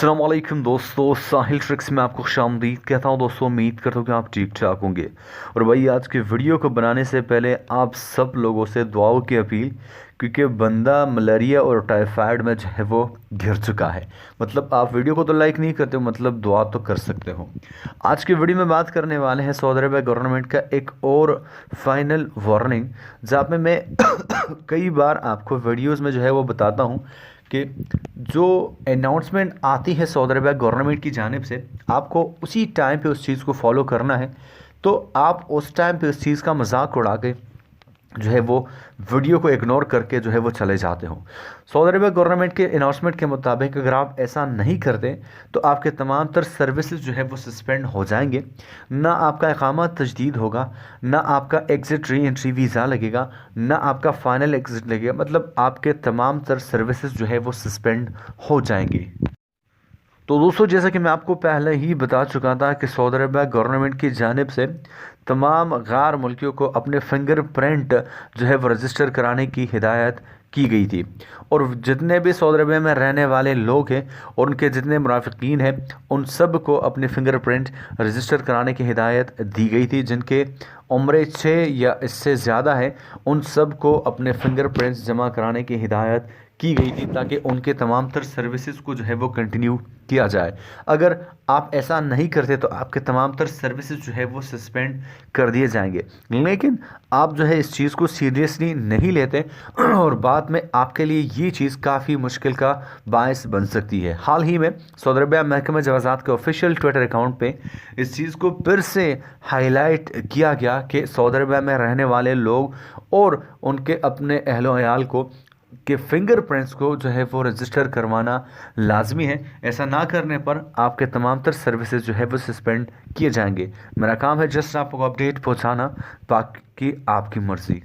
अस्सलाम वालेकुम दोस्तों, साहिल ट्रिक्स में आपको खुशामदीद कहता हूँ। दोस्तों उम्मीद करता हूँ कि आप ठीक ठाक होंगे। और भाई आज के वीडियो को बनाने से पहले आप सब लोगों से दुआओं की अपील, क्योंकि बंदा मलेरिया और टाइफाइड में जो है वो घिर चुका है। मतलब आप वीडियो को तो लाइक नहीं करते हो, मतलब दुआ तो कर सकते हो। आज की वीडियो में बात करने वाले हैं सऊदी अरब गवर्नमेंट का एक और फाइनल वार्निंग, जहाँ पे मैं कई बार आपको वीडियोज़ में जो है वो बताता हूँ कि जो अनाउंसमेंट आती है सऊदी अरब गवर्नमेंट की जानिब से, आपको उसी टाइम पे उस चीज़ को फॉलो करना है। तो आप उस टाइम पे उस चीज़ का मजाक उड़ा के जो है वो वीडियो को इग्नोर करके जो है वो चले जाते हो। सऊदी अरब गवर्नमेंट के अनाउंसमेंट के मुताबिक अगर आप ऐसा नहीं करते तो आपके तमाम तर सर्विसेज जो है वो सस्पेंड हो जाएंगे। ना आपका इकामा तजदीद होगा, ना आपका एग्ज़िट री एंट्री वीज़ा लगेगा, ना आपका फ़ाइनल एग्ज़िट लगेगा। मतलब आपके तमाम तर सर्विसेज जो है वो सस्पेंड हो जाएंगी। तो दोस्तों जैसा कि मैं आपको पहले ही बता चुका था कि सऊदी अरब गवर्नमेंट की जानिब से तमाम गैर मुल्कियों को अपने फिंगर प्रिंट जो है वो रजिस्टर कराने की हिदायत की गई थी। और जितने भी सऊदी अरब में रहने वाले लोग हैं और उनके जितने मुनाफिकीन हैं, उन सब को अपने फिंगर प्रिंट रजिस्टर कराने की हिदायत दी गई थी। जिनके उम्र 6 या इससे ज़्यादा है, उन सब को अपने फिंगर प्रिंट्स जमा कराने की हिदायत की गई थी, ताकि उनके तमाम तर सर्विसेज को जो है वो कंटिन्यू किया जाए। अगर आप ऐसा नहीं करते तो आपके तमाम तर सर्विसेज जो है वो सस्पेंड कर दिए जाएंगे। लेकिन आप जो है इस चीज़ को सीरियसली नहीं लेते और बाद में आपके लिए ये चीज़ काफ़ी मुश्किल का बायस बन सकती है। हाल ही में सऊदी अरब महकमा जवाज़ात के ऑफिशियल ट्विटर अकाउंट पे इस चीज़ को फिर से हाईलाइट किया गया कि सऊदी अरब में रहने वाले लोग और उनके अपने अहलो अयाल को कि फिंगर प्रिंट्स को जो है वो रजिस्टर करवाना लाजमी है। ऐसा ना करने पर आपके तमाम तर सर्विसेज जो है वो सस्पेंड किए जाएंगे। मेरा काम है जस्ट आपको अपडेट पहुंचाना, बाकी आपकी मर्ज़ी।